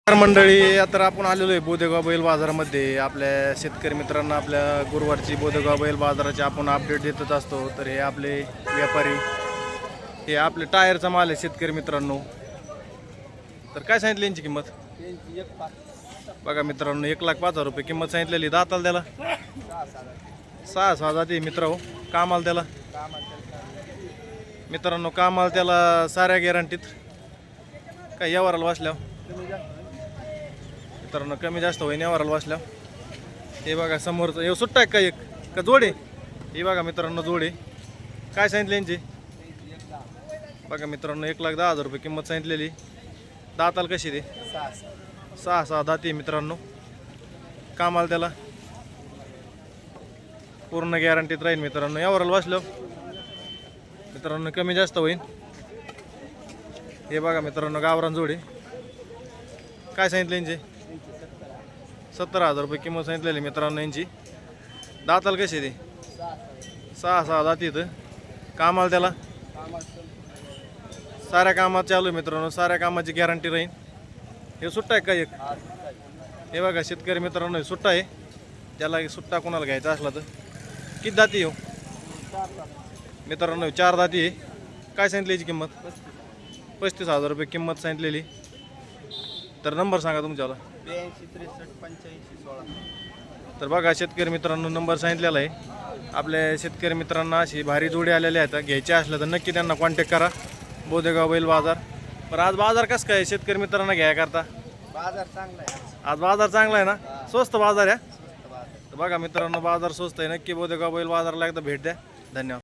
मंडळी तर आपण आलेलो आहे बोदेगाव बैल बाजारामध्ये आपल्या शेतकरी मित्रांना आपल्या गुरुवारची बोदेगाव बैल बाजाराची आपण अपडेट देतच असतो। तर हे आपले व्यापारी हे आपले टायरचा माल आहे शेतकरी मित्रांनो। तर काय सांगितली यांची किंमत बघा मित्रांनो 1,05,000 रुपये किंमत सांगितलेली। दाताला त्याला 6 जाती मित्रांनो। कामाला त्याला मित्रांनो कामाला त्याला साऱ्या गॅरंटीत काय यावराला वाचल्यावर मित्रांनो कमी जास्त होईन यावराला वाचल्या। हे बघा समोरचं हे सुट्टा आहे का एक का जोडे हे बघा मित्रांनो जोडे काय सांगितले यांची बघा मित्रांनो 1,10,000 रुपये किंमत सांगितलेली। दाताला कशी दे 6 दाती मित्रांनो। कामाला त्याला पूर्ण गॅरंटीत राहील मित्रांनो। यावराला वाचलं मित्रांनो कमी जास्त होईल। हे बघा मित्रांनो गावरान जोडे काय सांगितले यांचे 17,000 रुपये किंमत सांगितलेली मित्रांनो यांची। दाताला कशी दे 6 दाती इथं। कामाला त्याला साऱ्या कामात चालू आहे मित्रांनो। साऱ्या कामाची गॅरंटी राहील। हे सुट्टा आहे का एक हे बघा शेतकरी मित्रांनो हे सुट्टा आहे। ज्याला सुट्टा कोणाला घ्यायचा असला तर किती दाती हो मित्रांनो 4 दाती आहे। काय सांगितली याची किंमत 35,000 रुपये किंमत सांगितलेली। तर नंबर सांगा तुमच्याला 82 63 85 16। तर बघा शेतकरी मित्रांनो नंबर सांगितलेला आहे। आपल्या शेतकरी मित्रांना अशी भारी जोडी आलेल्या आहेत घ्यायचे असल्या तर नक्की त्यांना कॉन्टॅक्ट करा बोदेगाव बैल बाजार। पण आज बाजार कसं काय शेतकरी मित्रांना घ्याय करता बाजार चांगला आहे आज बाजार चांगला आहे ना स्वस्त बाजार आहे। तर बघा मित्रांनो बाजार स्वस्त आहे नक्की बोदेगाव बैल बाजारला एकदा भेट द्या। धन्यवाद।